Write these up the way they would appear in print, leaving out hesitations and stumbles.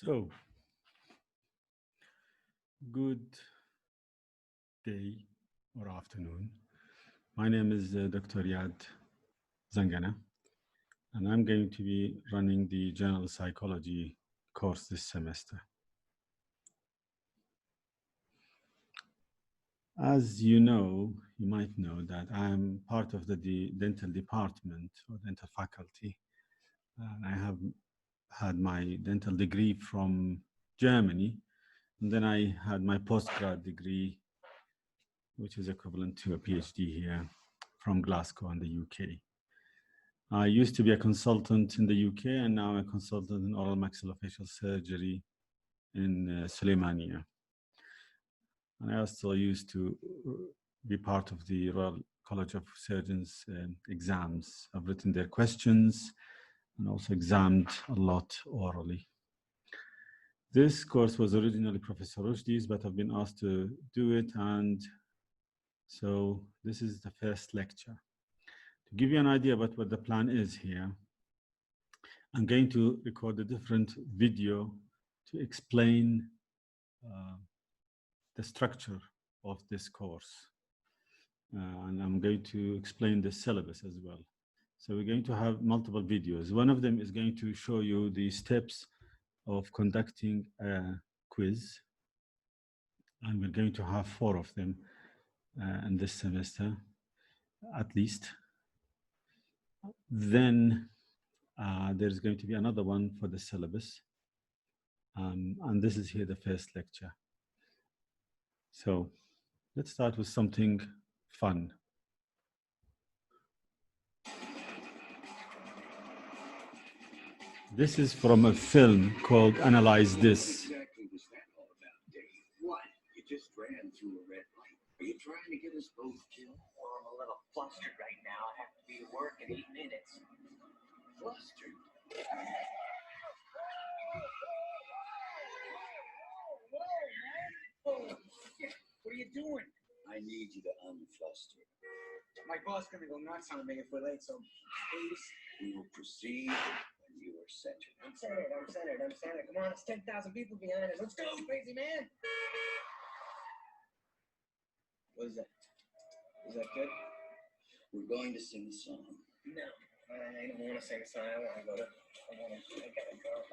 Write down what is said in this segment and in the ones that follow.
So, good day or afternoon. My name is Dr. Yad Zangana, and I'm going to be running the General Psychology course this semester. As you might know that I'm part of the dental department or dental faculty, and I have had my dental degree from Germany, and then I had my postgrad degree, which is equivalent to a PhD here from Glasgow in the UK. I used to be a consultant in the UK, and now I'm a consultant in oral maxillofacial surgery in Suleimania. And I also used to be part of the Royal College of Surgeons exams. I've written their questions and also examined a lot orally. This course was originally Professor Rushdi's, but I've been asked to do it, and so this is the first lecture. To give you an idea about what the plan is here, I'm going to record a different video to explain the structure of this course. And I'm going to explain the syllabus as well. So we're going to have multiple videos. One of them is going to show you the steps of conducting a quiz. And we're going to have 4 of them in this semester, at least. Then there's going to be another one for the syllabus. And this is here the first lecture. So let's start with something fun. This is from a film called Analyze This. Exactly was that all about, Dave? What? You just ran through a red light. Are you trying to get us both killed? Well, I'm a little flustered right now. I have to be to work in 8 minutes. Flustered? Oh, shit. What are you doing? I need you to unfluster. My boss gonna go nuts on me if we're late, so please. We will proceed when you are centered. I'm centered. Come on, it's 10,000 people behind us. Let's go, crazy man. What is that? Is that good? We're going to sing a song. No, I don't want to sing a song. I gotta go.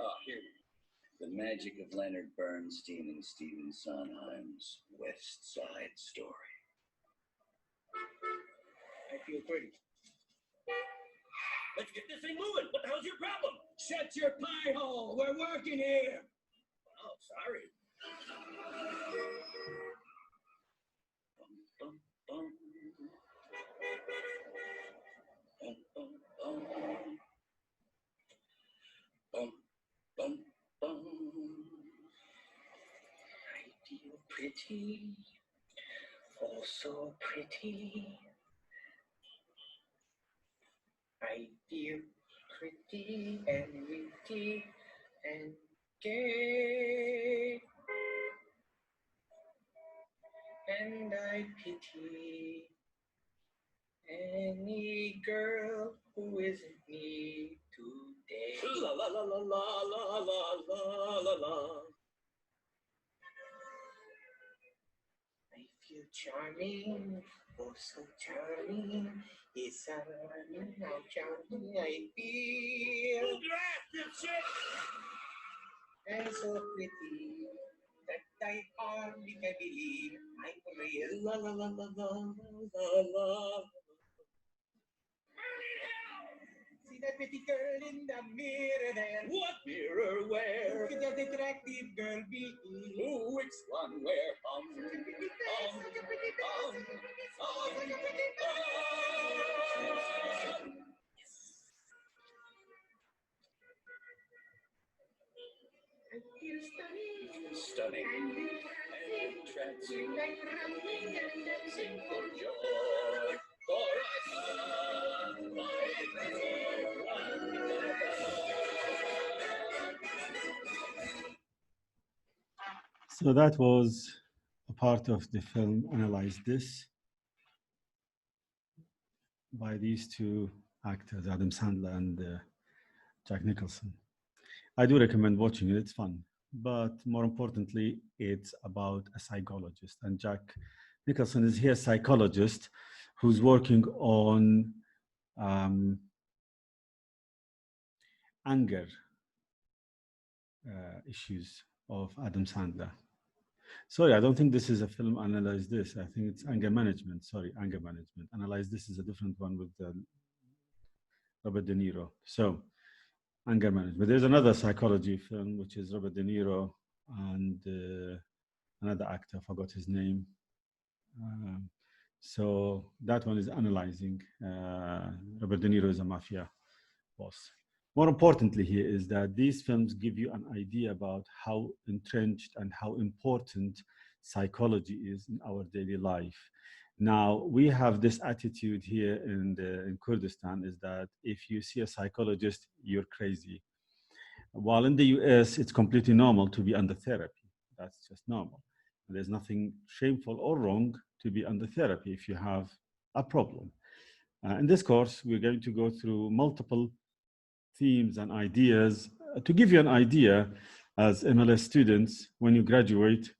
Ah, here we go. The Magic of Leonard Bernstein and Stephen Sondheim's West Side Story. I feel pretty. Let's get this thing moving. What the hell's your problem? Shut your pie hole. We're working here. Oh, sorry. Bum, bum, bum. Bum, bum, bum, bum. I feel pretty. Oh, so pretty. I feel pretty and witty and gay. And I pity any girl who isn't me today. La la la la la la la la la. I feel charming, oh so charming. It's alarming how charming I feel. Move your ass, dipshit! And so pretty that I hardly can believe I'm real. La la la la la la la. See that pretty girl in the mirror there. What mirror where? Look at that attractive girl be. Ooh, which one where? I feel stunning. Stunning and entrancing Like running and dancing For joy, for So that was a part of the film Analyze This by these 2 actors, Adam Sandler and Jack Nicholson. I do recommend watching it. It's fun. but more importantly, it's about a psychologist. And Jack Nicholson is here, a psychologist who's working on anger issues of Adam Sandler. Sorry, I don't think this is a film, Analyze This. I think it's Anger Management. Sorry, Anger Management. Analyze This is a different one with Robert De Niro. So, Anger Management. There's another psychology film, which is Robert De Niro and another actor, I forgot his name. So that one is analyzing. Robert De Niro is a mafia boss. More importantly here is that these films give you an idea about how entrenched and how important psychology is in our daily life. Now, we have this attitude here in Kurdistan is that if you see a psychologist, you're crazy. While in the US, it's completely normal to be under therapy. That's just normal. There's nothing shameful or wrong to be under therapy if you have a problem. In this course, we're going to go through multiple themes and ideas to give you an idea as MLS students when you graduate,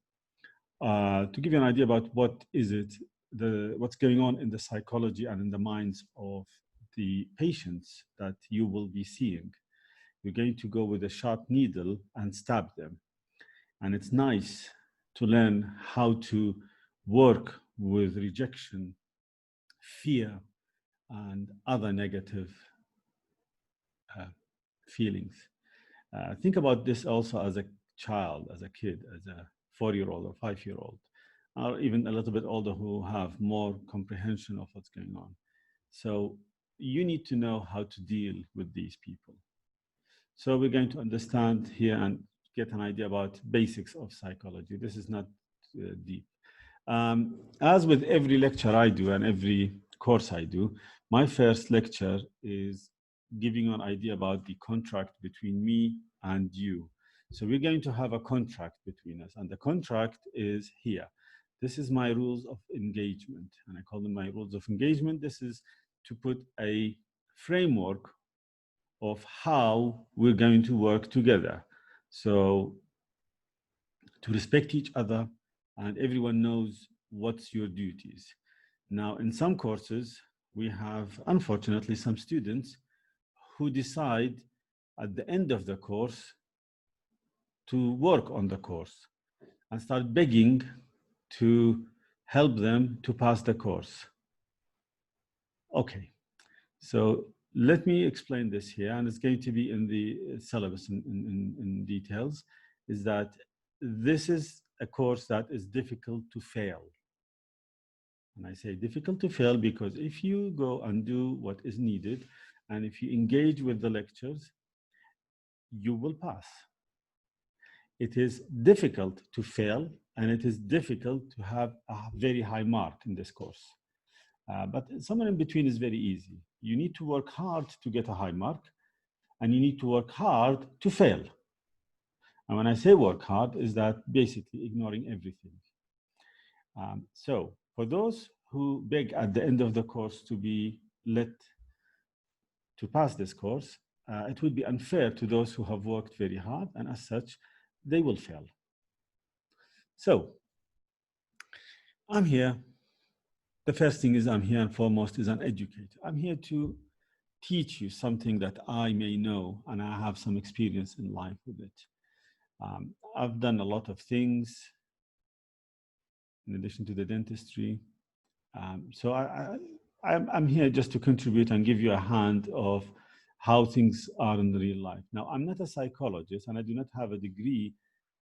to give you an idea about what is it, what's going on in the psychology and in the minds of the patients that you will be seeing. You're going to go with a sharp needle and stab them. And it's nice to learn how to work with rejection, fear, and other negative feelings. Think about this also as a child, as a kid, as a 4-year-old or 5-year-old, or even a little bit older who have more comprehension of what's going on. So you need to know how to deal with these people. So we're going to understand here and get an idea about basics of psychology. This is not deep. As with every lecture I do and every course I do, my first lecture is giving you an idea about the contract between me and you. So we're going to have a contract between us, and the contract is here. This is my rules of engagement, and I call them my rules of engagement. This is to put a framework of how we're going to work together. So to respect each other, and everyone knows what's your duties. Now, in some courses, we have, unfortunately, some students who decide at the end of the course to work on the course and start begging to help them to pass the course. Okay, so let me explain this here, and it's going to be in the syllabus in details, is that this is a course that is difficult to fail. And I say difficult to fail because if you go and do what is needed, and if you engage with the lectures, you will pass. It is difficult to fail, and it is difficult to have a very high mark in this course. But somewhere in between is very easy. You need to work hard to get a high mark, and you need to work hard to fail. And when I say work hard, is that basically ignoring everything. So for those who beg at the end of the course to be let to pass this course, it would be unfair to those who have worked very hard, and as such, they will fail. So I'm here. The first thing is I'm here and foremost is an educator. I'm here to teach you something that I may know, and I have some experience in life with it. I've done a lot of things in addition to the dentistry. So I'm here just to contribute and give you a hand of how things are in real life. Now, I'm not a psychologist, and I do not have a degree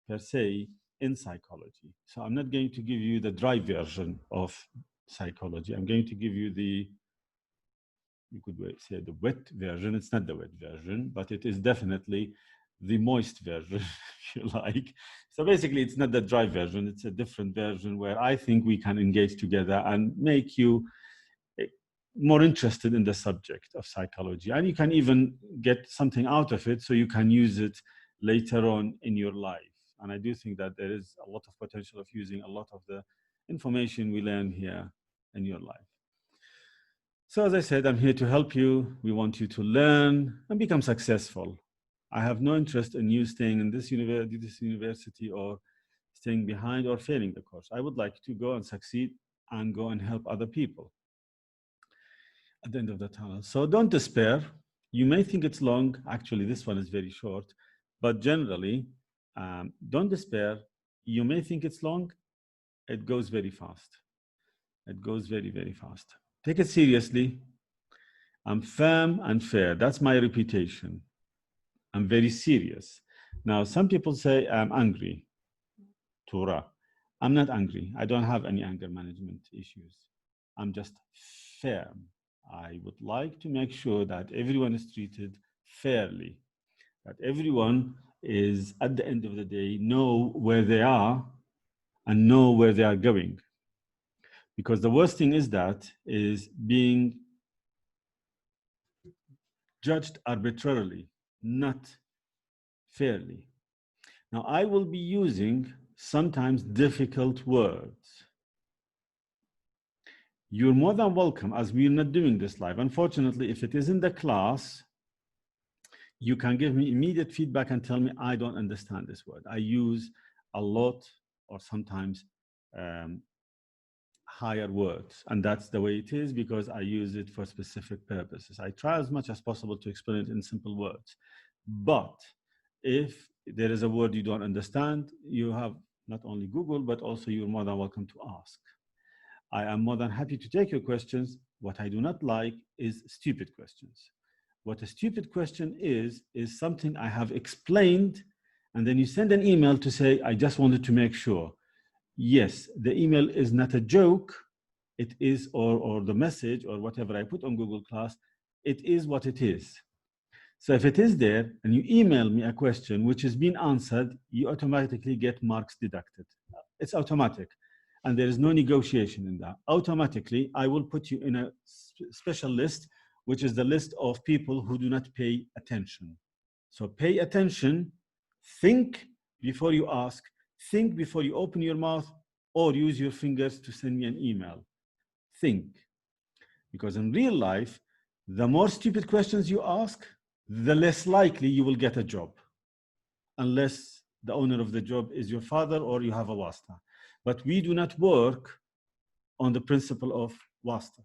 per se in psychology. So I'm not going to give you the dry version of psychology. I'm going to give you you could say the wet version. It's not the wet version, but it is definitely the moist version, if you like. So basically, it's not the dry version. It's a different version where I think we can engage together and make you more interested in the subject of psychology. And you can even get something out of it so you can use it later on in your life. And I do think that there is a lot of potential of using a lot of the information we learn here in your life. So as I said, I'm here to help you. We want you to learn and become successful. I have no interest in you staying in this university or staying behind or failing the course. I would like to go and succeed and go and help other people at the end of the tunnel. So don't despair. You may think it's long. Actually, this one is very short, but generally, don't despair. You may think it's long. It goes very fast. It goes very, very fast. Take it seriously. I'm firm and fair. That's my reputation. I'm very serious. Now, some people say I'm angry. Torah. I'm not angry. I don't have any anger management issues. I'm just firm. I would like to make sure that everyone is treated fairly, that everyone is, at the end of the day, know where they are and know where they are going. Because the worst thing is being judged arbitrarily, not fairly. Now, I will be using sometimes difficult words. You're more than welcome, as we're not doing this live. Unfortunately, if it is in the class, you can give me immediate feedback and tell me, I don't understand this word. I use a lot or sometimes higher words. And that's the way it is because I use it for specific purposes. I try as much as possible to explain it in simple words. But if there is a word you don't understand, you have not only Google, but also you're more than welcome to ask. I am more than happy to take your questions. What I do not like is stupid questions. What a stupid question is something I have explained, and then you send an email to say, I just wanted to make sure. Yes, the email is not a joke. It is, or the message or whatever I put on Google Class, it is what it is. So if it is there and you email me a question which has been answered, you automatically get marks deducted. It's automatic. And there is no negotiation in that. Automatically, I will put you in a special list, which is the list of people who do not pay attention. So pay attention, think before you ask, think before you open your mouth, or use your fingers to send me an email. Think. Because in real life, the more stupid questions you ask, the less likely you will get a job, unless the owner of the job is your father or you have a wasta. But we do not work on the principle of wasta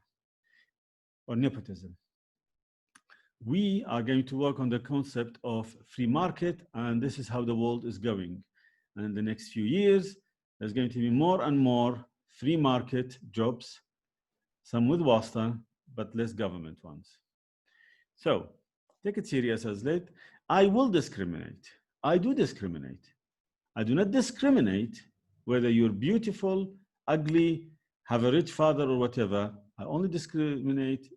or nepotism. We are going to work on the concept of free market, and this is how the world is going. And in the next few years, there's going to be more and more free market jobs, some with wasta, but less government ones. So take it serious as late. I will discriminate. I do discriminate. I do not discriminate whether you're beautiful, ugly, have a rich father or whatever. I only discriminate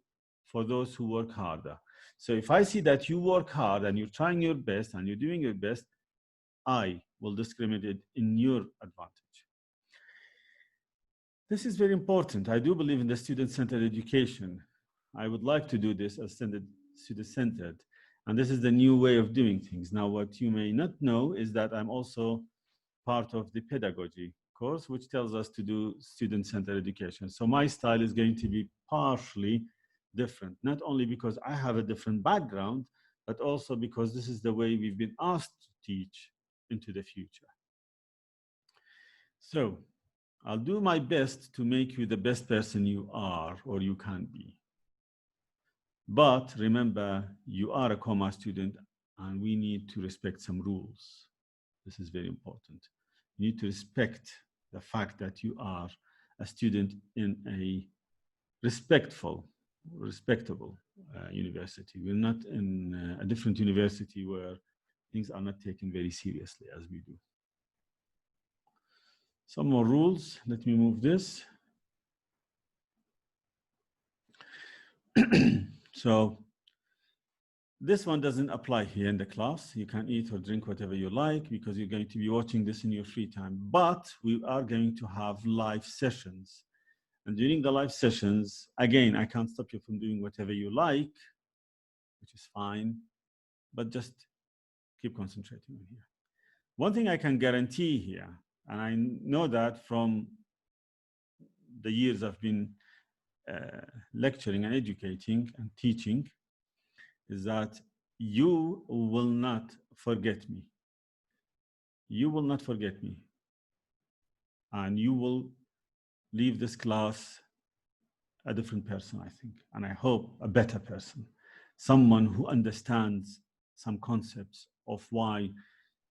for those who work harder. So if I see that you work hard and you're trying your best and you're doing your best, I will discriminate in your advantage. This is very important. I do believe in the student-centered education. I would like to do this as student-centered. And this is the new way of doing things. Now, what you may not know is that I'm also part of the pedagogy course, which tells us to do student-centered education. So my style is going to be partially different, not only because I have a different background, but also because this is the way we've been asked to teach into the future. So I'll do my best to make you the best person you are or you can be. But remember, you are a Komar student and we need to respect some rules. This is very important. You need to respect the fact that you are a student in a respectable university. We're not in a different university where things are not taken very seriously as we do. Some more rules. Let me move this. So this one doesn't apply here in the class. You can eat or drink whatever you like because you're going to be watching this in your free time. But we are going to have live sessions. And during the live sessions, again, I can't stop you from doing whatever you like, which is fine, but just keep concentrating on here. One thing I can guarantee here, and I know that from the years I've been lecturing and educating and teaching, is that you will not forget me. You will not forget me. And you will leave this class a different person, I think. And I hope a better person. Someone who understands some concepts of why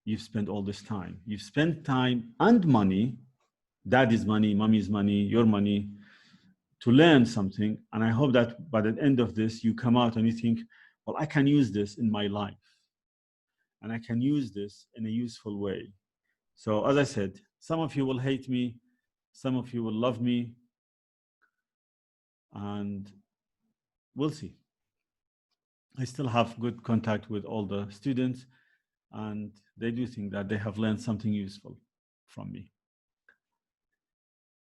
you've spent all this time. You've spent time and money, daddy's money, mommy's money, your money, to learn something. And I hope that by the end of this, you come out and you think, well, I can use this in my life. And I can use this in a useful way. So as I said, some of you will hate me, some of you will love me, and we'll see. I still have good contact with all the students, and they do think that they have learned something useful from me.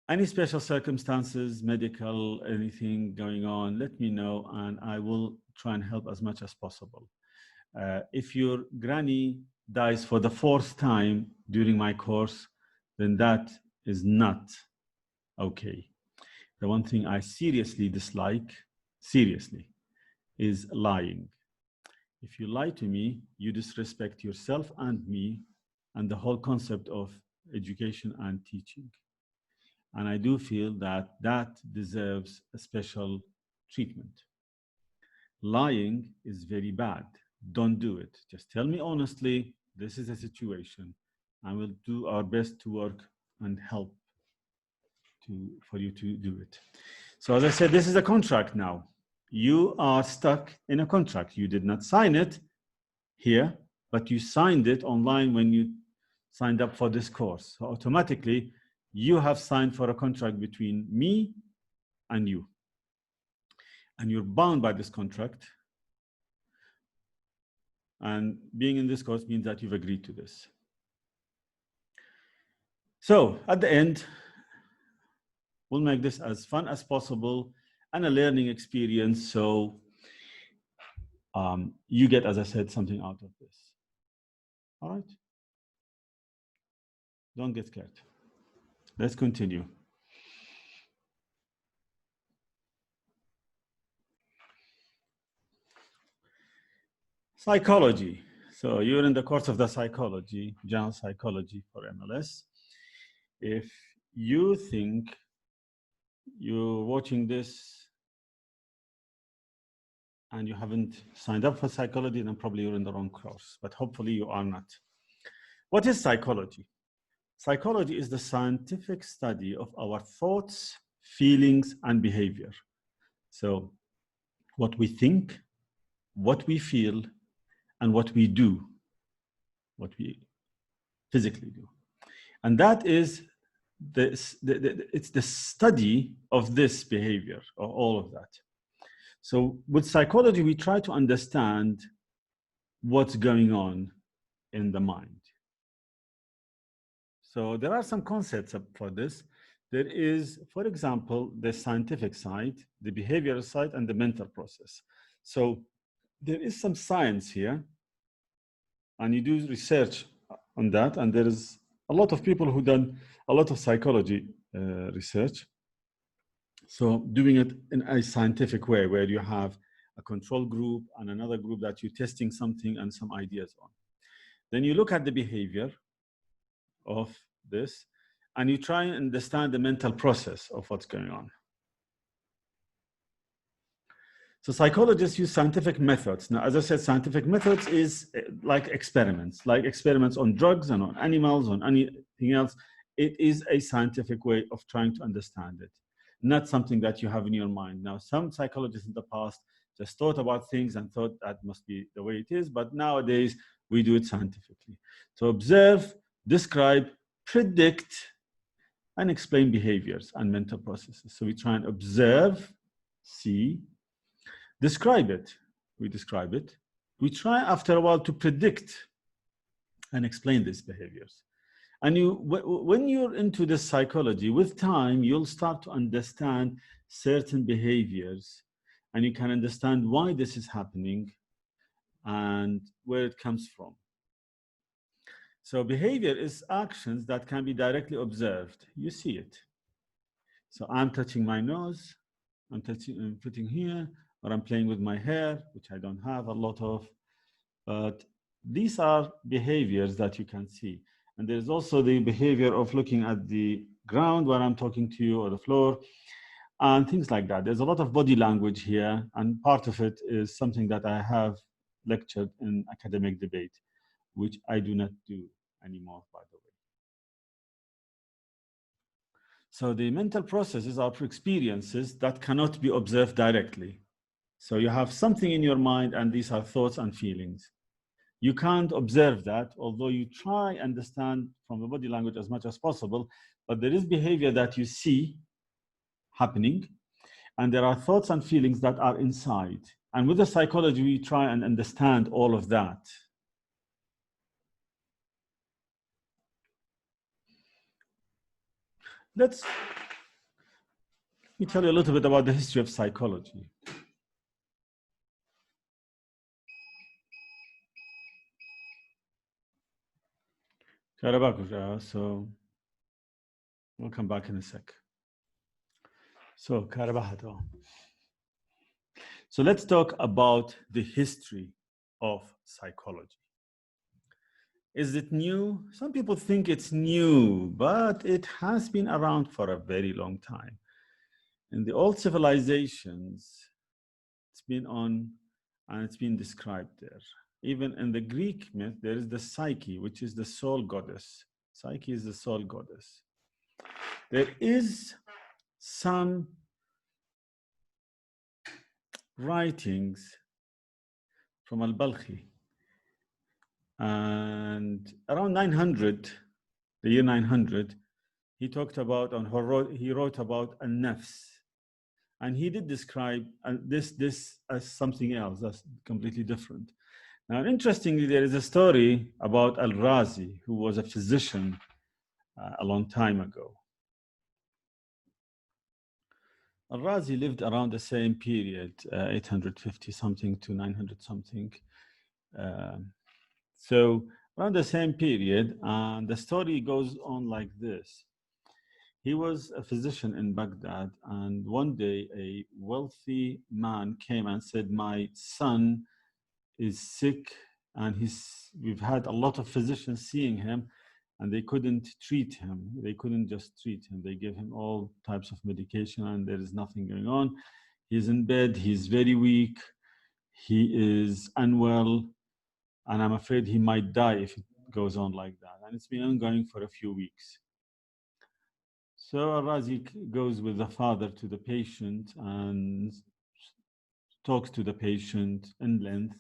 Any special circumstances, medical, anything going on, let me know, and I will try and help as much as possible. If your granny dies for the 4th time during my course, then that is not okay. The one thing I seriously dislike, seriously, is lying. If you lie to me, you disrespect yourself and me and the whole concept of education and teaching. And I do feel that that deserves a special treatment. Lying is very bad. Don't do it. Just tell me honestly, this is a situation, and we'll do our best to work and help for you to do it. So as I said, this is a contract now. You are stuck in a contract. You did not sign it here, but you signed it online when you signed up for this course. So automatically, you have signed for a contract between me and you. And you're bound by this contract. And being in this course means that you've agreed to this. So at the end, we'll make this as fun as possible and a learning experience. So you get, as I said, something out of this. All right? Don't get scared. Let's continue. Psychology. So you're in the course of the psychology, general psychology for MLS. If you think you're watching this and you haven't signed up for psychology, then probably you're in the wrong course, but hopefully you are not. What is psychology? Psychology is the scientific study of our thoughts, feelings, and behavior. So what we think, what we feel, and what we do, what we physically do. And that is it's the study of this behavior, or all of that. So with psychology, we try to understand what's going on in the mind. So there are some concepts for this. There is, for example, the scientific side, the behavioral side, and the mental process. So there is some science here, and you do research on that, and there is a lot of people who done a lot of psychology research. So doing it in a scientific way, where you have a control group and another group that you're testing something and some ideas on. Then you look at the behavior of this, and you try and understand the mental process of what's going on. So psychologists use scientific methods. Now, as I said, scientific methods is like experiments on drugs and on animals, on anything else. It is a scientific way of trying to understand it, not something that you have in your mind. Now, some psychologists in the past just thought about things and thought that must be the way it is, but nowadays we do it scientifically. So observe, describe, predict, and explain behaviors and mental processes. So we try and observe, see, describe it, we describe it. We try after a while to predict and explain these behaviors. And when you're into this psychology, with time, you'll start to understand certain behaviors, and you can understand why this is happening and where it comes from. So behavior is actions that can be directly observed. You see it. So I'm touching my nose, I'm putting here, or I'm playing with my hair, which I don't have a lot of. But these are behaviors that you can see. And there's also the behavior of looking at the ground when I'm talking to you, or the floor, and things like that. There's a lot of body language here, and part of it is something that I have lectured in academic debate, which I do not do anymore, by the way. So the mental processes are experiences that cannot be observed directly. So you have something in your mind, and these are thoughts and feelings. You can't observe that, although you try and understand from the body language as much as possible, but there is behavior that you see happening, and there are thoughts and feelings that are inside. And with the psychology, we try and understand all of that. Let me tell you a little bit about the history of psychology. So we'll come back in a sec. So let's talk about the history of psychology. Is it new? Some people think it's new, but it has been around for a very long time. In the old civilizations, it's been on, and it's been described there. Even in the Greek myth, there is the Psyche, which is the soul goddess. Psyche is the soul goddess. There is some writings from Al-Balkhi, and around 900, the year 900, he talked about, he wrote about al-nafs, and he did describe this as something else that's completely different. Now, interestingly, there is a story about Al-Razi, who was a physician a long time ago. Al-Razi lived around the same period, 850 something to 900 something. So around the same period, and the story goes on like this. He was a physician in Baghdad, and one day a wealthy man came and said, my son is sick, and we've had a lot of physicians seeing him, and they couldn't treat him. They couldn't just treat him. They gave him all types of medication, and there is nothing going on. He's in bed, he's very weak, he is unwell, and I'm afraid he might die if it goes on like that. And it's been ongoing for a few weeks. So Al-Razi goes with the father to the patient and talks to the patient in length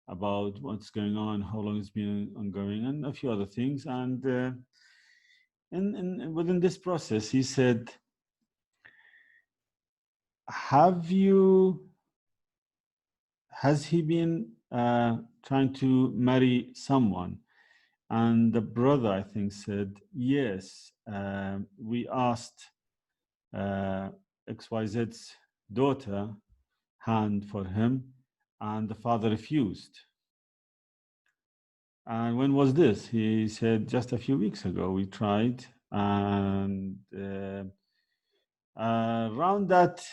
about what's going on, how long it's been ongoing, and a few other things. And within this process, he said, has he been trying to marry someone? And the brother, I think, said, yes, we asked XYZ's daughter hand for him, and the father refused. And when was this? He said, just a few weeks ago, we tried. And around that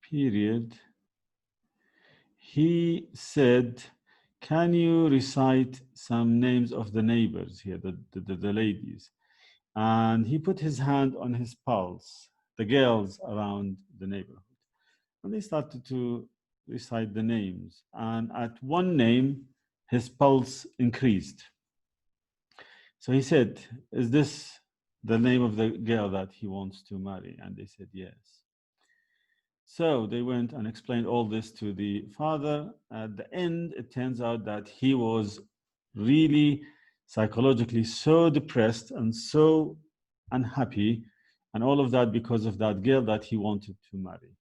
period, he said, can you recite some names of the neighbors here, the ladies? And he put his hand on his pulse, the girls around the neighborhood. And they started to recite the names. And at one name, his pulse increased. So he said, is this the name of the girl that he wants to marry? And they said, yes. So they went and explained all this to the father. At the end, it turns out that he was really psychologically so depressed and so unhappy, and all of that because of that girl that he wanted to marry.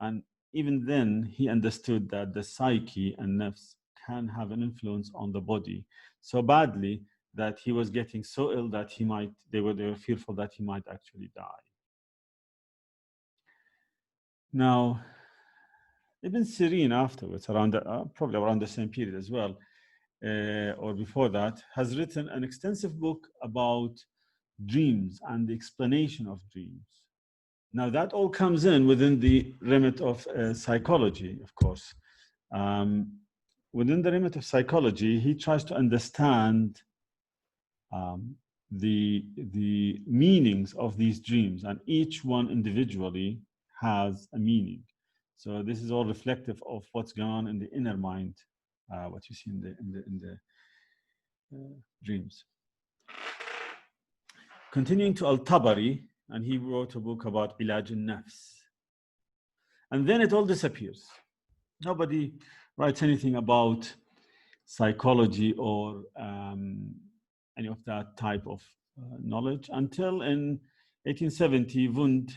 And even then, he understood that the psyche and nafs can have an influence on the body so badly that he was getting so ill that they were fearful that he might actually die. Now, Ibn Sirin afterwards, probably around the same period as well, or before that, has written an extensive book about dreams and the explanation of dreams. Now, that all comes in within the remit of psychology, of course. Within the remit of psychology, he tries to understand the meanings of these dreams, and each one individually has a meaning. So this is all reflective of what's going on in the inner mind, what you see in the dreams. Continuing to Al-Tabari, and he wrote a book about Ilaj al-Nafs. And then it all disappears. Nobody writes anything about psychology or any of that type of knowledge until in 1870, Wundt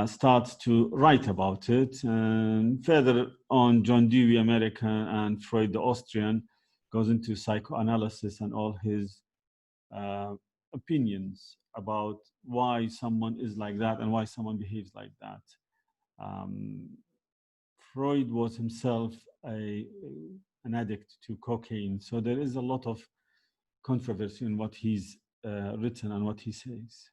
starts to write about it. And further on, John Dewey, American, and Freud, the Austrian, goes into psychoanalysis and all his opinions about why someone is like that and why someone behaves like that. Freud was himself an addict to cocaine, so there is a lot of controversy in what he's written and what he says.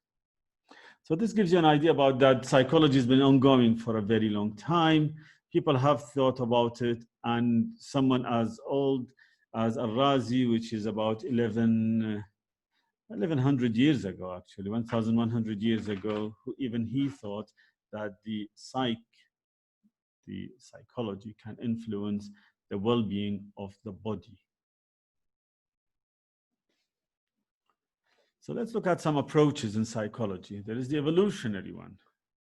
So this gives you an idea about that. Psychology has been ongoing for a very long time. People have thought about it, and someone as old as Al-Razi, which is about 1100 years ago, actually, 1100 years ago, even he thought that the psychology can influence the well-being of the body. So let's look at some approaches in psychology. There is the evolutionary one.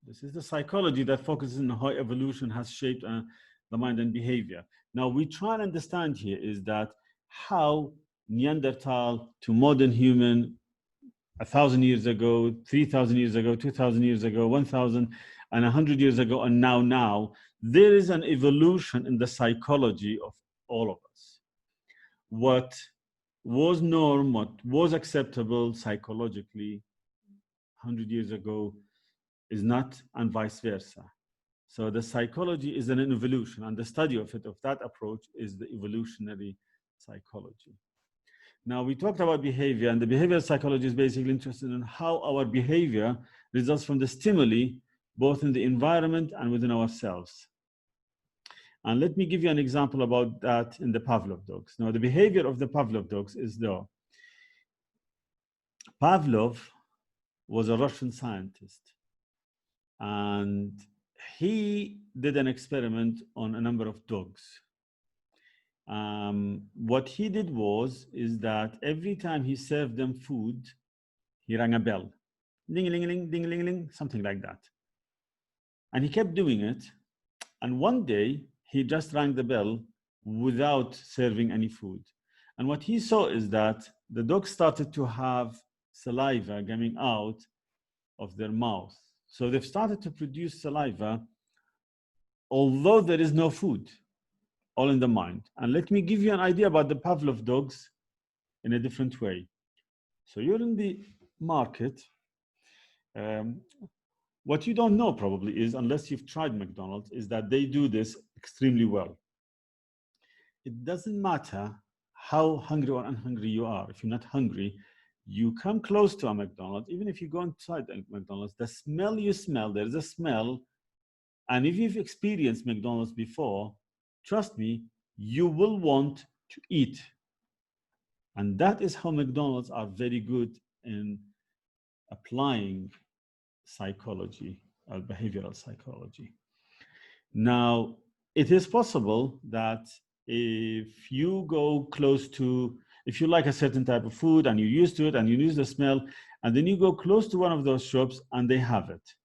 This is the psychology that focuses on how evolution has shaped the mind and behavior. Now, we try and understand here is that how Neanderthal to modern human 1,000 years ago, 3,000 years ago, 2,000 years ago, 1,000 and 100 years ago, and now, there is an evolution in the psychology of all of us. What was norm, what was acceptable psychologically 100 years ago is not, and vice versa. So the psychology is an evolution, and the study of it, of that approach, is the evolutionary psychology. Now, we talked about behavior, and the behavioral psychology is basically interested in how our behavior results from the stimuli, both in the environment and within ourselves. And let me give you an example about that in the Pavlov dogs. Now, the behavior of the Pavlov dogs is though. Pavlov was a Russian scientist, and he did an experiment on a number of dogs. What he did is that every time he served them food, he rang a bell. Ding-a-ling-a-ling, ding-a-ling-a-ling, something like that. And he kept doing it. And one day, he just rang the bell without serving any food. And what he saw is that the dogs started to have saliva coming out of their mouth. So they've started to produce saliva, although there is no food, all in the mind. And let me give you an idea about the Pavlov dogs in a different way. So you're in the market. What you don't know probably is, unless you've tried McDonald's, is that they do this extremely well. It doesn't matter how hungry or unhungry you are. If you're not hungry, you come close to a McDonald's, even if you go inside a McDonald's, the smell you smell, there's a smell. And if you've experienced McDonald's before, trust me, you will want to eat. And that is how McDonald's are very good in applying psychology, behavioral psychology. Now, it is possible that if you go close to, if you like a certain type of food and you're used to it and you use the smell, and then you go close to one of those shops and they have it.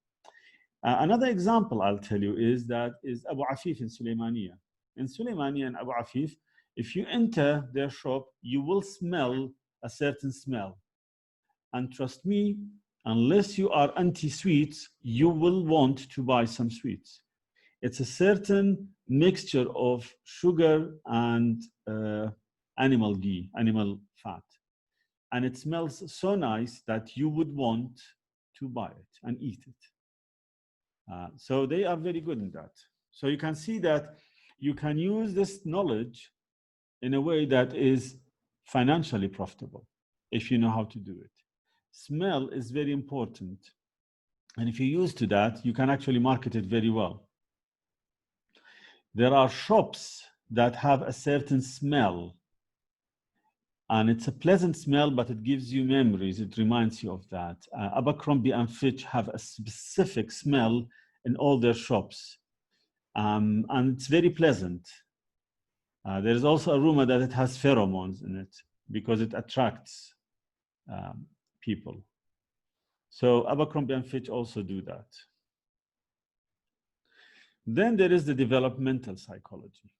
Another example I'll tell you is Abu Afif in Suleymaniya. In Suleymaniya and Abu Afif, if you enter their shop, you will smell a certain smell. And trust me, unless you are anti-sweets, you will want to buy some sweets. It's a certain mixture of sugar and animal ghee, animal fat. And it smells so nice that you would want to buy it and eat it. So they are very good in that. So you can see that you can use this knowledge in a way that is financially profitable if you know how to do it. Smell is very important. And if you're used to that, you can actually market it very well. there are shops that have a certain smell, and it's a pleasant smell, but it gives you memories. It reminds you of that. Abercrombie and Fitch have a specific smell in all their shops, and it's very pleasant. There is also a rumor that it has pheromones in it because it attracts people. So Abercrombie and Fitch also do that. Then there is the developmental psychology,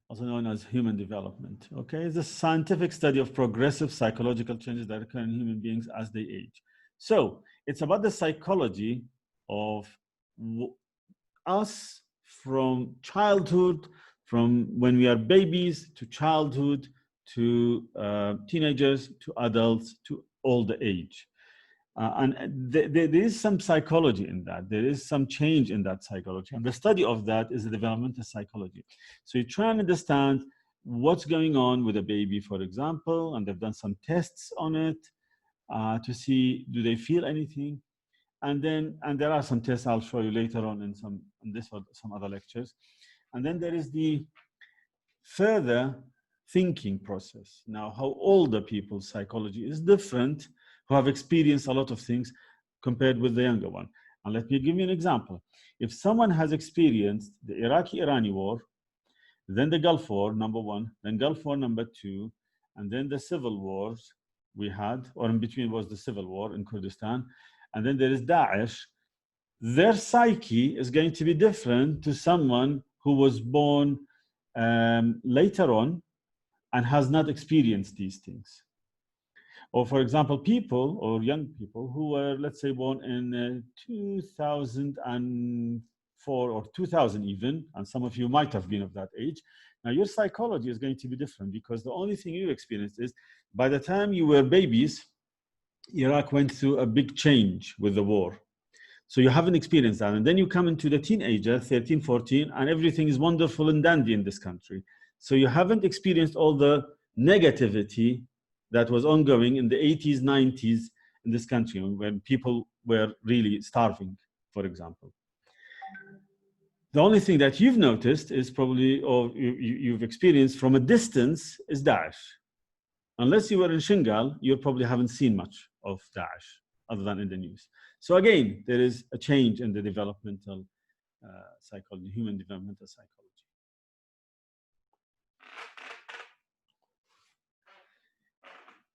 also known as human development. Okay, it's a scientific study of progressive psychological changes that occur in human beings as they age. So it's about the psychology of us from childhood, from when we are babies to childhood, to teenagers, to adults, to older age. There is some psychology in that. There is some change in that psychology. And the study of that is the developmental psychology. So you try and understand what's going on with a baby, for example, and they've done some tests on it to see, do they feel anything? And there are some tests I'll show you later on in this or some other lectures. And then there is the further thinking process. Now, how older people's psychology is different, who have experienced a lot of things compared with the younger one. And let me give you an example. If someone has experienced the Iraqi-Irani war, then the Gulf War, number one, then Gulf War, number two, and then the civil wars we had, or in between was the civil war in Kurdistan, and then there is Daesh, their psyche is going to be different to someone who was born later on and has not experienced these things. Or for example, people or young people who were, let's say, born in 2004 or 2000 even, and some of you might have been of that age. Now your psychology is going to be different because the only thing you experienced is by the time you were babies, Iraq went through a big change with the war. So you haven't experienced that. And then you come into the teenager, 13, 14, and everything is wonderful and dandy in this country. So you haven't experienced all the negativity that was ongoing in the 80s, 90s in this country when people were really starving, for example. The only thing that you've noticed is probably, or you've experienced from a distance, is Daesh. Unless you were in Shingal, you probably haven't seen much of Daesh other than in the news. So again, there is a change in the developmental psychology, human developmental psychology.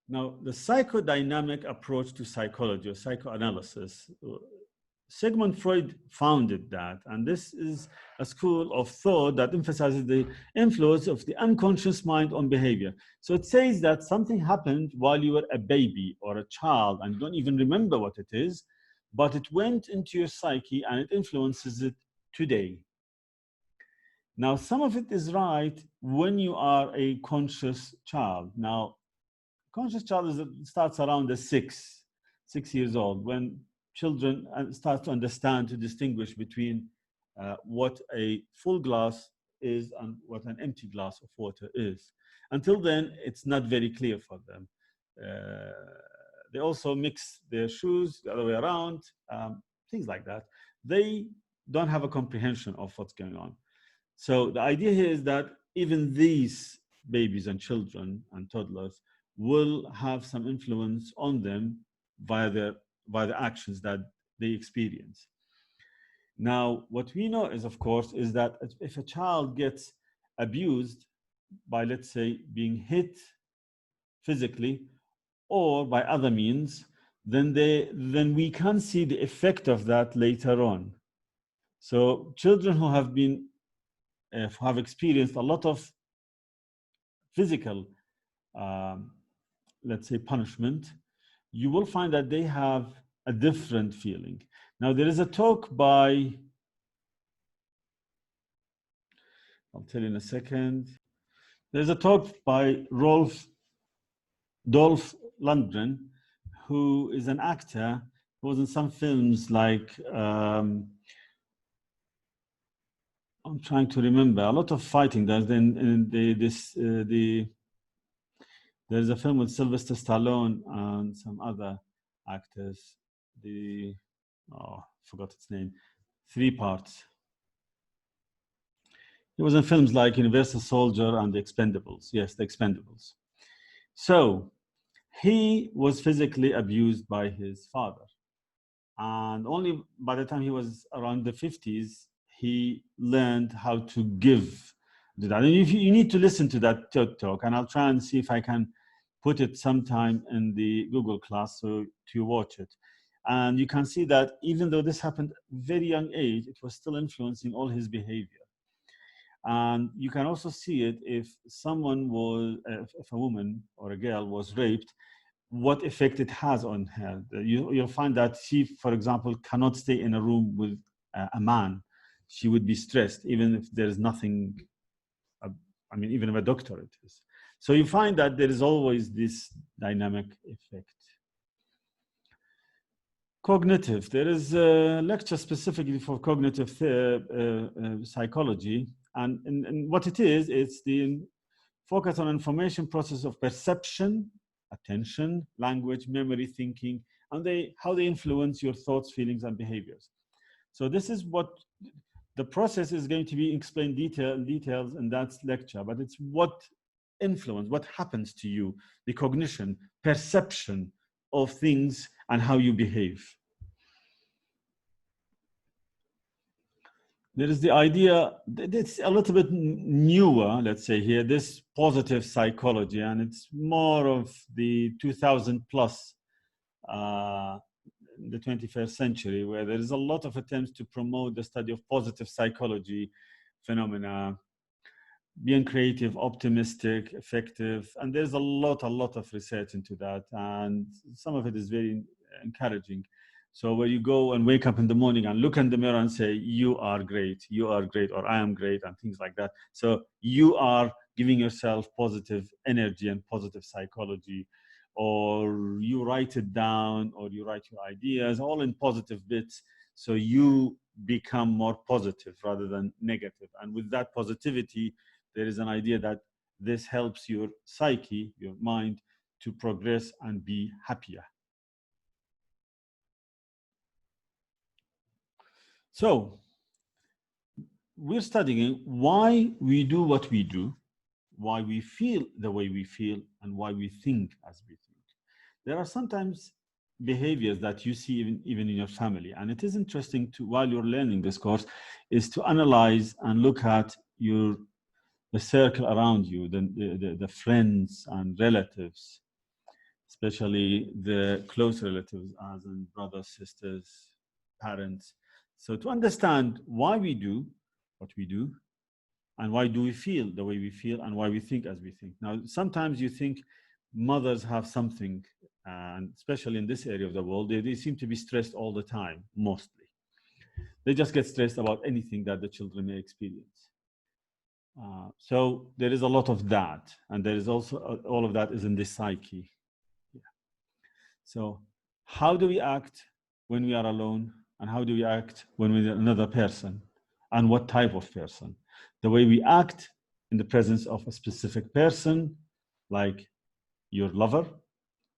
Now, the psychodynamic approach to psychology or psychoanalysis, Sigmund Freud founded that, and this is a school of thought that emphasizes the influence of the unconscious mind on behavior. So it says that something happened while you were a baby or a child and you don't even remember what it is, but it went into your psyche and it influences it today. Now, some of it is right when you are a conscious child. Now, conscious child starts around the 6 years old, when children start to understand, to distinguish between what a full glass is and what an empty glass of water is. Until then, it's not very clear for them. They also mix their shoes the other way around, things like that. They don't have a comprehension of what's going on. So the idea here is that even these babies and children and toddlers will have some influence on them via the actions that they experience. Now, what we know is, of course, is that if a child gets abused by, let's say, being hit physically or by other means, then we can see the effect of that later on. So children who have been have experienced a lot of physical let's say punishment, you will find that they have a different feeling. Now there is a talk by, I'll tell you in a second. There's a talk by Dolph Lundgren, who is an actor who was in some films like, I'm trying to remember, a lot of fighting. There's a film with Sylvester Stallone and some other actors. I forgot its name. 3 parts. He was in films like Universal Soldier and The Expendables. Yes, The Expendables. So he was physically abused by his father. And only by the time he was around the 50s, he learned how to give to that. And if you need to listen to that TED Talk, and I'll try and see if I can put it sometime in the Google class so to watch it. And you can see that even though this happened very young age, it was still influencing all his behavior. And you can also see it if someone was, if a woman or a girl was raped, what effect it has on her. You'll find that she, for example, cannot stay in a room with a man. She would be stressed, even if there's nothing, I mean, even if a doctor it is. So you find that there is always this dynamic effect. Cognitive, there is a lecture specifically for cognitive psychology. And what it is, it's the focus on information process of perception, attention, language, memory, thinking, and how they influence your thoughts, feelings, and behaviors. So this is what the process is going to be explained details in that lecture, but it's what influence, what happens to you, the cognition, perception of things and how you behave. There is the idea, it's a little bit newer, let's say here, this positive psychology, and it's more of the 2000 plus, the 21st century, where there is a lot of attempts to promote the study of positive psychology phenomena, being creative, optimistic, effective, and there's a lot of research into that, and some of it is very encouraging. So where you go and wake up in the morning and look in the mirror and say, you are great, or I am great, and things like that. So you are giving yourself positive energy and positive psychology, or you write it down, or you write your ideas, all in positive bits. So you become more positive rather than negative. And with that positivity, there is an idea that this helps your psyche, your mind, to progress and be happier. So we're studying why we do what we do, why we feel the way we feel, and why we think as we think. There are sometimes behaviors that you see even in your family, and it is interesting to, while you're learning this course, is to analyze and look at the circle around you, the friends and relatives, especially the close relatives, as in brothers, sisters, parents. So to understand why we do what we do, and why do we feel the way we feel, and why we think as we think. Now, sometimes you think mothers have something, and especially in this area of the world, they seem to be stressed all the time, mostly. They just get stressed about anything that the children may experience. So there is a lot of that, and there is also all of that is in the psyche. Yeah. So how do we act when we are alone, and how do we act when we're another person, and what type of person? The way we act in the presence of a specific person, like your lover,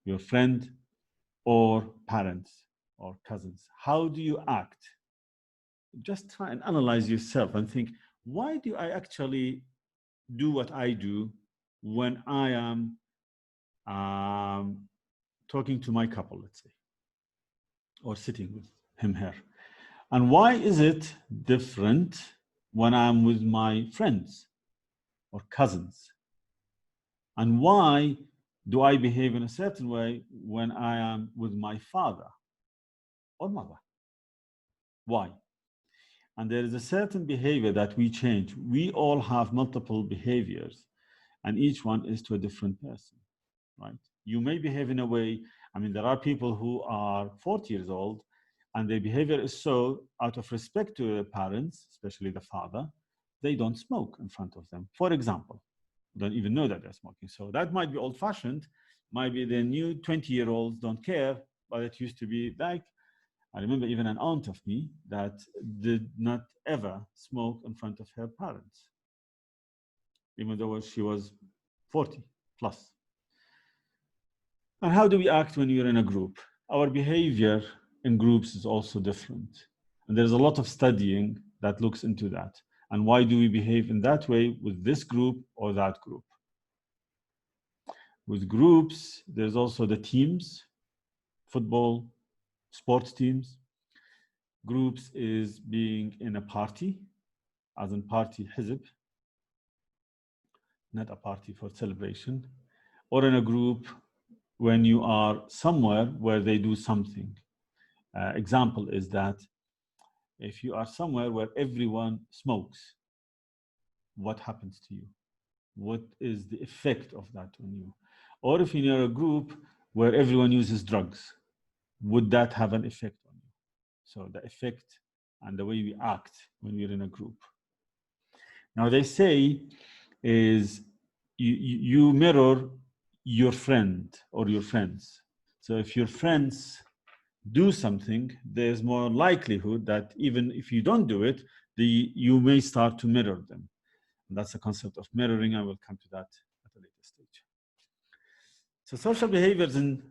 your friend, or parents or cousins. How do you act? Just try and analyze yourself and think, why do I actually do what I do when I am talking to my couple, let's say, or sitting with him, her? And why is it different when I'm with my friends or cousins? And why do I behave in a certain way when I am with my father or mother? Why? And there is a certain behavior that we change. We all have multiple behaviors, and each one is to a different person, right? You may behave in a way, I mean, there are people who are 40 years old, and their behavior is so out of respect to their parents, especially the father, they don't smoke in front of them, for example. Don't even know that they're smoking. So that might be old-fashioned, might be the new 20-year-olds don't care, but it used to be like, I remember even an aunt of me that did not ever smoke in front of her parents, even though she was 40 plus. And how do we act when you're in a group? Our behavior in groups is also different. And there's a lot of studying that looks into that. And why do we behave in that way with this group or that group? With groups, there's also the teams, football, sports teams. Groups is being in a party, as in party hizb, not a party for celebration, or in a group when you are somewhere where they do something. Example is that if you are somewhere where everyone smokes, what happens to you? What is the effect of that on you? Or if you're in a group where everyone uses drugs, would that have an effect on you? So the effect and the way we act when we're in a group. Now they say is you mirror your friend or your friends. So if your friends do something, there's more likelihood that even if you don't do it, you may start to mirror them. And that's the concept of mirroring. I will come to that at a later stage. So social behaviors in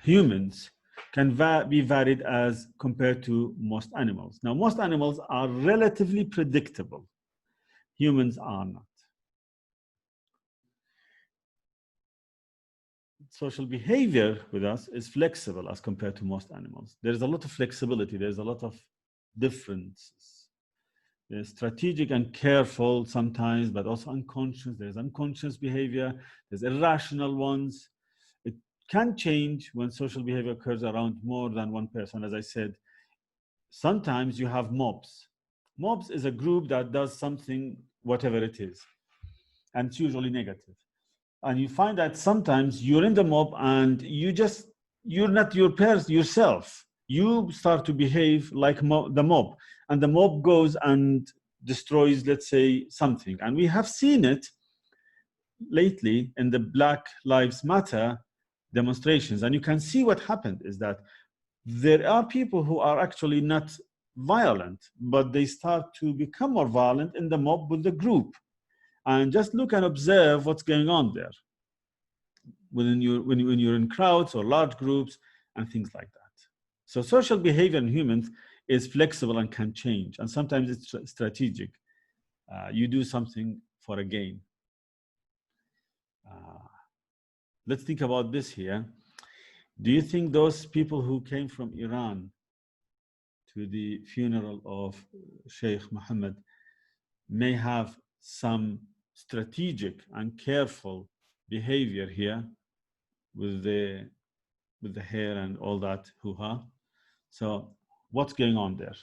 humans can be varied as compared to most animals. Now, most animals are relatively predictable. Humans are not. Social behavior with us is flexible as compared to most animals. There's a lot of flexibility. There's a lot of differences. There's strategic and careful sometimes, but also unconscious. There's unconscious behavior. There's irrational ones. It can change when social behavior occurs around more than one person. As I said, sometimes you have mobs. Mobs is a group that does something, whatever it is, and it's usually negative. And you find that sometimes you're in the mob and you're not your person yourself. You start to behave like the mob, and the mob goes and destroys, let's say, something. And we have seen it lately in the Black Lives Matter demonstrations. And you can see what happened is that there are people who are actually not violent, but they start to become more violent in the mob with the group. And just look and observe what's going on there when you're in crowds or large groups and things like that. So social behavior in humans is flexible and can change. And sometimes it's strategic. You do something for a gain. Let's think about this here. Do you think those people who came from Iran to the funeral of Sheikh Mohammed may have some strategic and careful behavior here with the hair and all that hoo-ha? So what's going on there?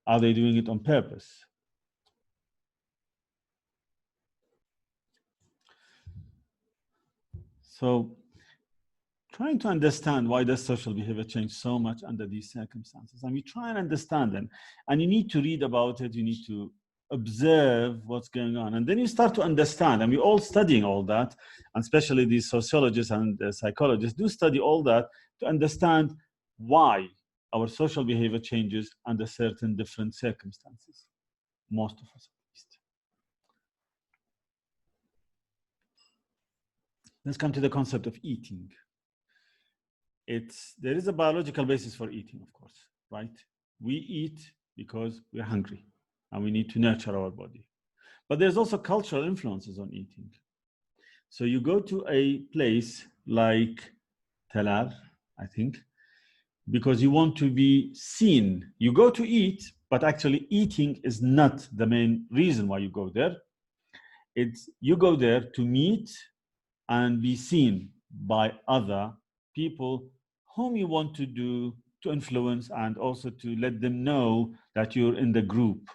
Are they doing it on purpose? So trying to understand why does social behavior change so much under these circumstances. And we try and understand them. And you need to read about it. You need to observe what's going on. And then you start to understand. And we're all studying all that. And especially these sociologists and psychologists do study all that to understand why our social behavior changes under certain different circumstances. Most of us, at least. Let's come to the concept of eating. There is a biological basis for eating, of course, right? We eat because we're hungry and we need to nurture our body. But there's also cultural influences on eating. So you go to a place like Talar, I think, because you want to be seen. You go to eat, but actually eating is not the main reason why you go there. You go there to meet and be seen by other people whom you want to influence, and also to let them know that you're in the group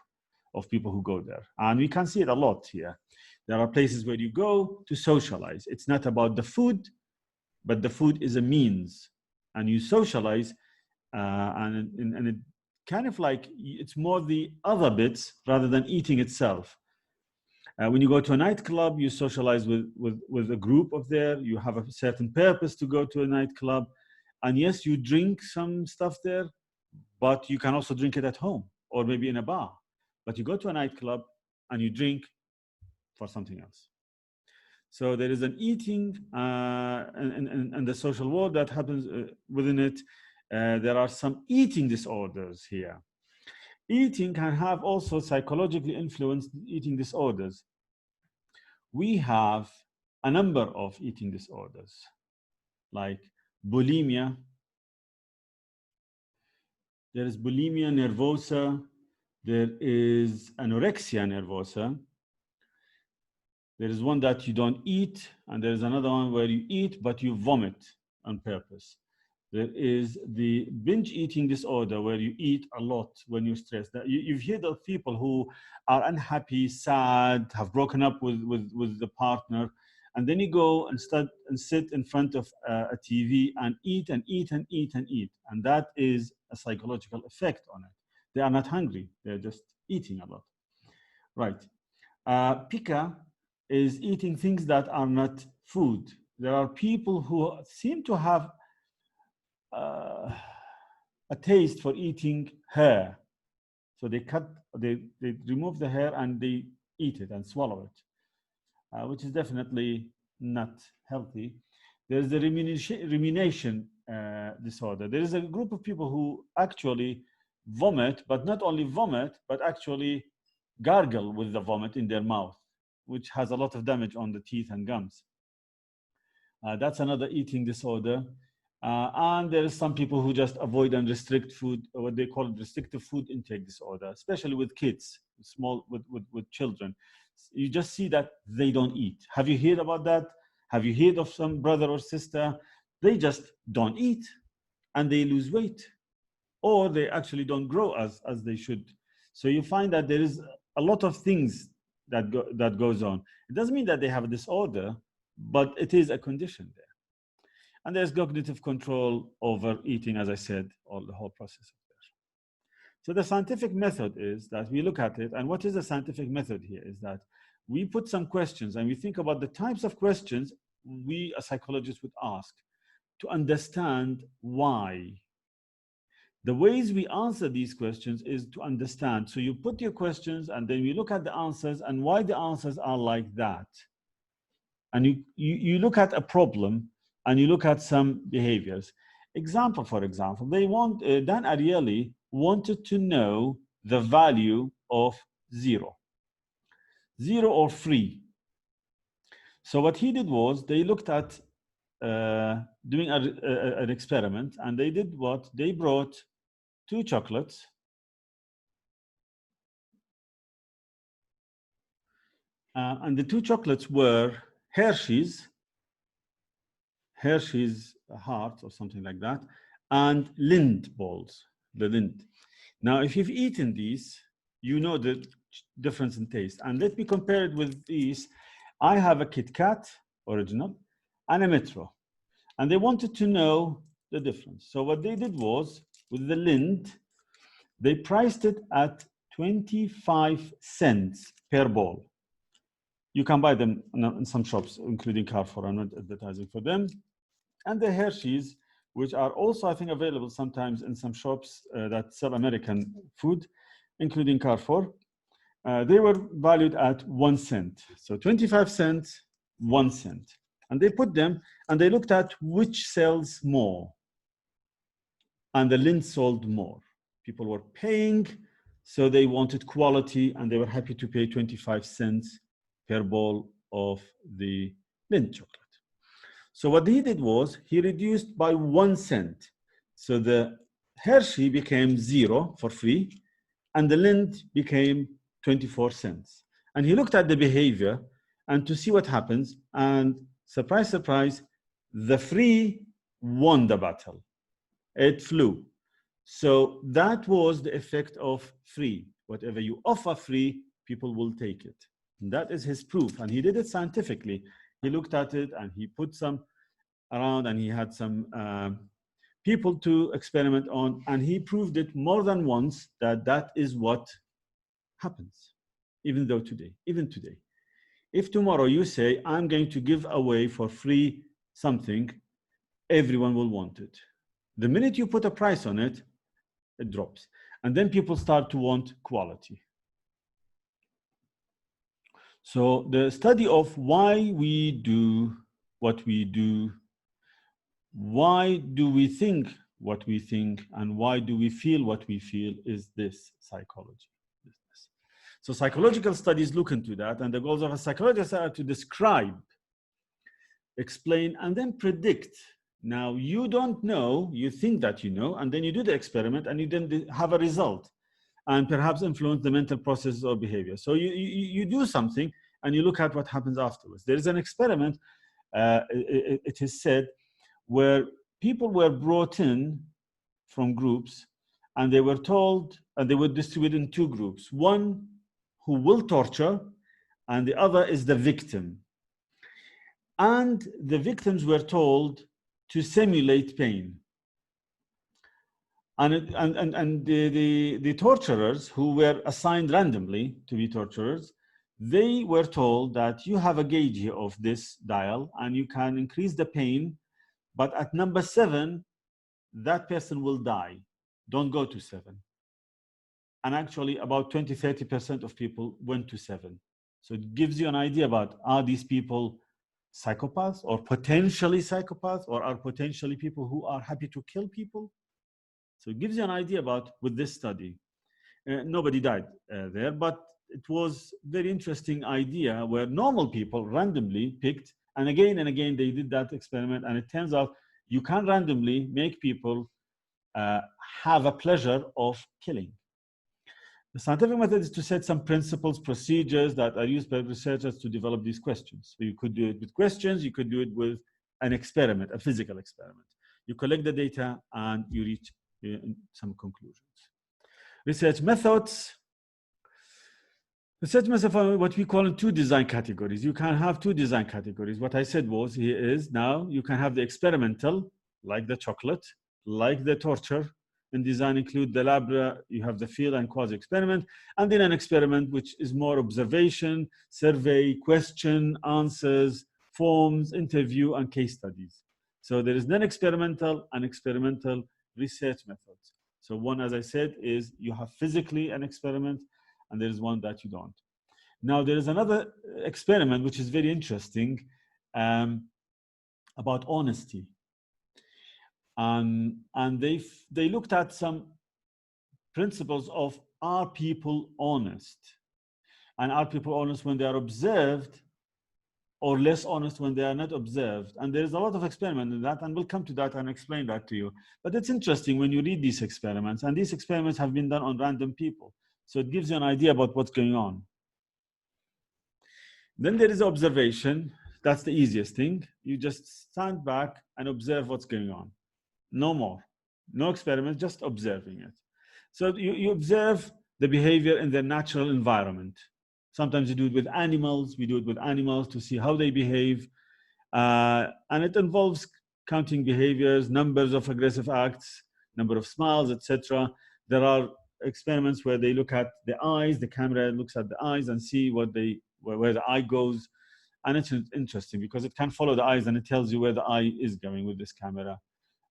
of people who go there. And we can see it a lot here. There are places where you go to socialize. It's not about the food, but the food is a means, and you socialize, and it kind of like it's more the other bits rather than eating itself. When you go to a nightclub, you socialize with a group of there. You have a certain purpose to go to a nightclub. And yes, you drink some stuff there, but you can also drink it at home or maybe in a bar. But you go to a nightclub and you drink for something else. So there is an eating and the social world that happens within it. There are some eating disorders here. Eating can have also psychologically influenced eating disorders. We have a number of eating disorders, like bulimia. There is bulimia nervosa. There is anorexia nervosa. There is one that you don't eat, and there is another one where you eat, but you vomit on purpose. There is the binge eating disorder, where you eat a lot when you're stressed. You've heard of people who are unhappy, sad, have broken up with the partner, and then you go and sit in front of a TV and eat and eat and eat and eat. And that is a psychological effect on it. They are not hungry, they're just eating a lot. Right. Pica is eating things that are not food. There are people who seem to have a taste for eating hair. So they remove the hair and they eat it and swallow it, which is definitely not healthy. There's the rumination disorder. There is a group of people who actually vomit, but not only vomit, but actually gargle with the vomit in their mouth, which has a lot of damage on the teeth and gums. That's another eating disorder. And there is some people who just avoid and restrict food, or what they call restrictive food intake disorder, especially with kids, with children. You just see that they don't eat. Have you heard about that? Have you heard of some brother or sister? They just don't eat and they lose weight, or they actually don't grow as they should. So you find that there is a lot of things that goes on. It doesn't mean that they have a disorder, but it is a condition there. And there's cognitive control over eating, as I said, all the whole process of there. So the scientific method is that we look at it, and what is the scientific method here is that we put some questions and we think about the types of questions we, as psychologists, would ask to understand why. The ways we answer these questions is to understand. So you put your questions and then we look at the answers and why the answers are like that. And you look at a problem and you look at some behaviors. Example, for example, Dan Ariely wanted to know the value of zero or free. So what he did was they looked at doing an experiment, and they did what? They brought 2 chocolates, and the 2 chocolates were Hershey's heart or something like that, and Lind balls, the Lind. Now, if you've eaten these, you know the difference in taste. And let me compare it with these. I have a Kit Kat original and a Metro, and they wanted to know the difference. So what they did was, with the Lind, they priced it at 25 cents per ball. You can buy them in some shops, including Carrefour. I'm not advertising for them. And the Hershey's, which are also, I think, available sometimes in some shops that sell American food, including Carrefour, they were valued at 1 cent. So 25 cents, 1 cent. And they put them, and they looked at which sells more. And the Lind sold more. People were paying, so they wanted quality, and they were happy to pay 25 cents per bowl of the Lind chocolate. So what he did was he reduced by 1 cent. So the Hershey became 0 for free, and the Lind became 24 cents. And he looked at the behavior and to see what happens, and surprise, surprise, the free won the battle. It flew. So that was the effect of free. Whatever you offer free, people will take it. And that is his proof. And he did it scientifically. He looked at it and he put some around, and he had some people to experiment on, and he proved it more than once that that is what happens. Even today, if tomorrow you say, I'm going to give away for free something, everyone will want it. The minute you put a price on it, it drops. And then people start to want quality. So the study of why we do what we do, why do we think what we think and why do we feel what we feel is this psychology. So psychological studies look into that, and the goals of a psychologist are to describe, explain, and then predict. Now, you don't know, you think that you know, and then you do the experiment and you then have a result and perhaps influence the mental processes or behavior. So you do something and you look at what happens afterwards. There is an experiment, it is said, where people were brought in from groups and they were told, and they were distributed in two groups. One who will torture and the other is the victim. And the victims were told to simulate pain. And the torturers who were assigned randomly to be torturers, they were told that you have a gauge here of this dial and you can increase the pain, but at number 7, that person will die. Don't go to 7. And actually about 20-30% of people went to 7. So it gives you an idea about, are these people psychopaths or potentially psychopaths, or are potentially people who are happy to kill people? So it gives you an idea about with this study. Nobody died there, but it was very interesting idea where normal people randomly picked, and again they did that experiment, and it turns out you can randomly make people have a pleasure of killing. The scientific method is to set some principles, procedures that are used by researchers to develop these questions. So you could do it with questions, you could do it with an experiment, a physical experiment. You collect the data and you reach some conclusions. Research methods. Research methods are what we call in 2 design categories. You can have 2 design categories. What I said was, here is now you can have the experimental, like the chocolate, like the torture. In design include the lab, you have the field and quasi-experiment, and then an experiment which is more observation, survey, question, answers, forms, interview, and case studies. So there is non-experimental and experimental research methods. So one, as I said, is you have physically an experiment, and there is one that you don't. Now there is another experiment which is very interesting about honesty. And they looked at some principles of, are people honest? And are people honest when they are observed, or less honest when they are not observed? And there's a lot of experiment in that, and we'll come to that and explain that to you. But it's interesting when you read these experiments, and these experiments have been done on random people. So it gives you an idea about what's going on. Then there is observation. That's the easiest thing. You just stand back and observe what's going on. No more, no experiment, just observing it. So you observe the behavior in their natural environment. Sometimes you do it with animals. We do it with animals to see how they behave. And it involves counting behaviors, numbers of aggressive acts, number of smiles, etc. There are experiments where they look at the eyes, the camera looks at the eyes and see where the eye goes. And it's interesting because it can follow the eyes and it tells you where the eye is going with this camera.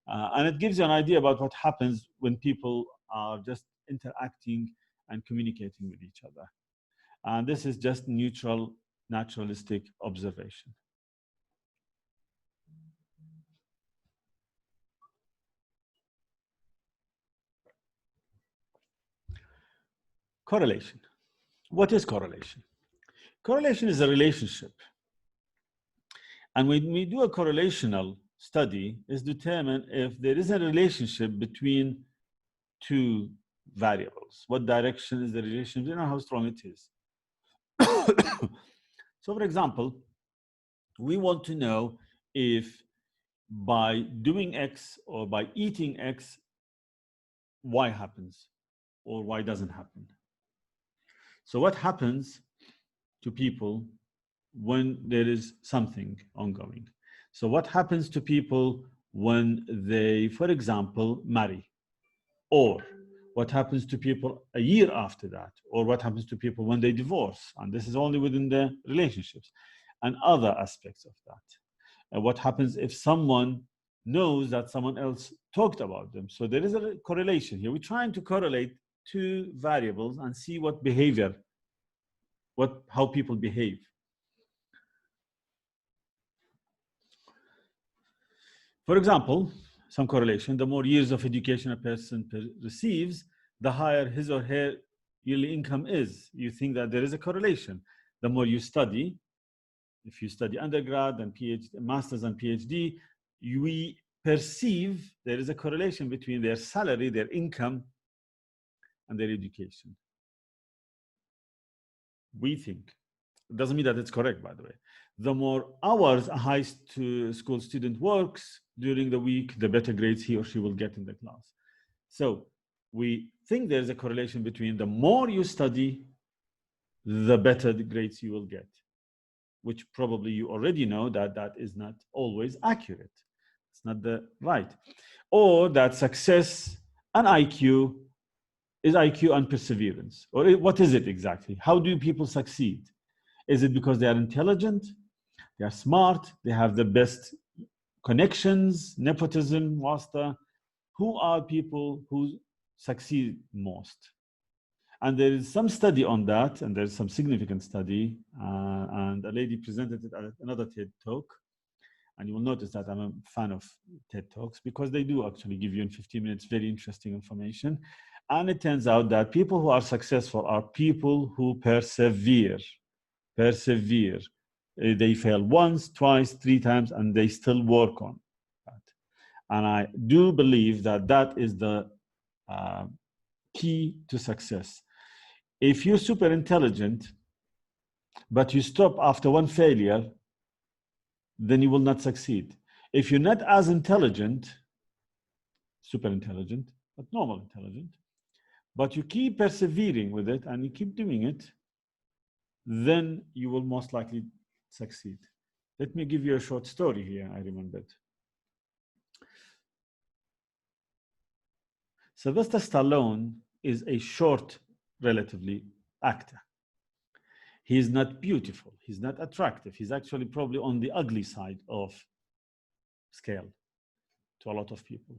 And it gives you an idea about what happens when people are just interacting and communicating with each other. And this is just neutral, naturalistic observation. Correlation. What is correlation? Correlation is a relationship. And when we do a correlational study, is determine if there is a relationship between 2 variables. What direction is the relationship, and how strong it is. So for example, we want to know if by doing X or by eating X, Y happens or Y doesn't happen. So what happens to people when there is something ongoing? So what happens to people when they, for example, marry? Or what happens to people a year after that? Or what happens to people when they divorce? And this is only within the relationships and other aspects of that. And what happens if someone knows that someone else talked about them? So there is a correlation here. We're trying to correlate 2 variables and see what behavior, how people behave. For example, some correlation. The more years of education a person receives, the higher his or her yearly income is. You think that there is a correlation. The more you study, if you study undergrad and PhD, masters and PhD, we perceive there is a correlation between their salary, their income, and their education. We think. It doesn't mean that it's correct, by the way. The more hours a high school student works during the week, the better grades he or she will get in the class. So we think there's a correlation between the more you study, the better the grades you will get, which probably you already know that that is not always accurate. It's not the right. Or that success and IQ is IQ and perseverance. Or what is it exactly? How do people succeed? Is it because they are intelligent, they are smart, they have the best connections, nepotism, wasta? Who are people who succeed most? And there is some study on that, and there's some significant study, and a lady presented it at another TED Talk. And you will notice that I'm a fan of TED Talks because they do actually give you in 15 minutes very interesting information. And it turns out that people who are successful are people who persevere. They fail once, twice, 3 times, and they still work on that. And I do believe that that is the key to success. If you're super intelligent, but you stop after one failure, then you will not succeed. If you're not as intelligent, super intelligent, but normal intelligent, but you keep persevering with it and you keep doing it, then you will most likely succeed. Let me give you a short story here, I remembered. Sylvester Stallone is a short, relatively, actor. He's not beautiful, he's not attractive, he's actually probably on the ugly side of scale to a lot of people.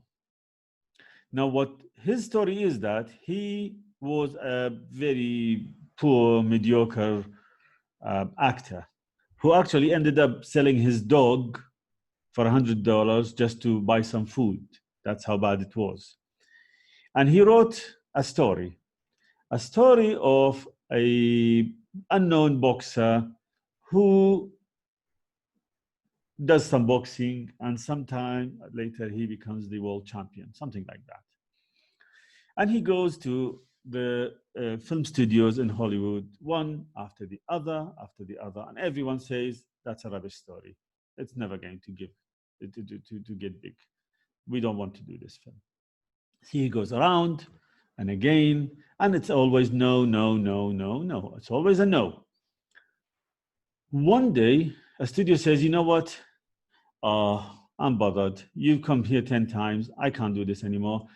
Now, what his story is that he was a very poor, mediocre actor who actually ended up selling his dog for $100 just to buy some food. That's how bad it was. And he wrote a story of a unknown boxer who does some boxing, and sometime later he becomes the world champion, something like that. And he goes to the film studios in Hollywood, one after the other, and everyone says, that's a rubbish story. It's never going to get big. We don't want to do this film. He goes around and again, and it's always no, no, no, no, no. It's always a no. One day, a studio says, you know what? I'm bothered. You've come here 10 times. I can't do this anymore.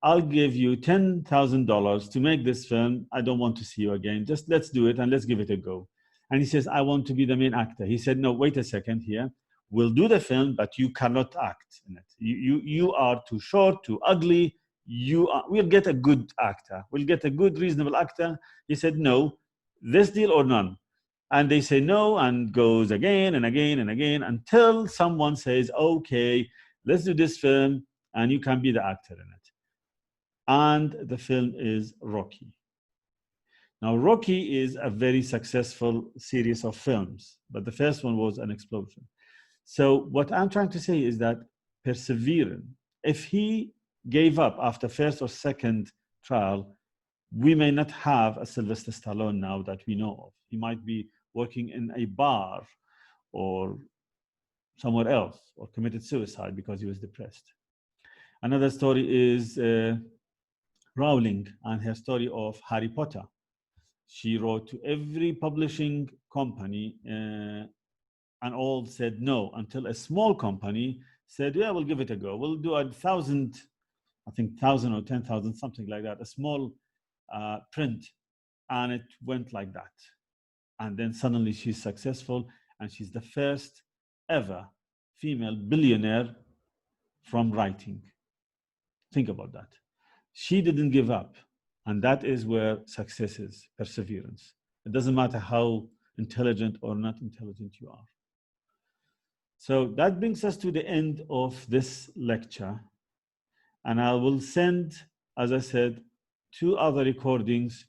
I'll give you $10,000 to make this film. I don't want to see you again. Just let's do it and let's give it a go. And he says, I want to be the main actor. He said, no, wait a second here. We'll do the film, but you cannot act in it. You are too short, too ugly. We'll get a good actor. We'll get a good, reasonable actor. He said, no, this deal or none. And they say no, and goes again and again and again until someone says, okay, let's do this film and you can be the actor in it. And the film is Rocky. Now, Rocky is a very successful series of films, but the first one was an explosion. So what I'm trying to say is that persevering, if he gave up after first or second trial, we may not have a Sylvester Stallone now that we know of. He might be working in a bar or somewhere else, or committed suicide because he was depressed. Another story is Rowling and her story of Harry Potter. She wrote to every publishing company and all said no, until a small company said, yeah, we'll give it a go. We'll do 1,000, I think 1,000 or 10,000, something like that, a small print. And it went like that. And then suddenly she's successful, and she's the first ever female billionaire from writing. Think about that. She didn't give up. And that is where success is, perseverance. It doesn't matter how intelligent or not intelligent you are. So that brings us to the end of this lecture. And I will send, as I said, 2 other recordings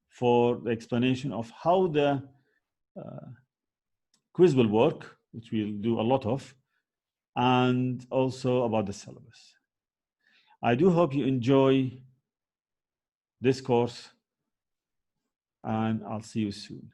for the explanation of how the quiz will work, which we'll do a lot of, and also about the syllabus. I do hope you enjoy this course, and I'll see you soon.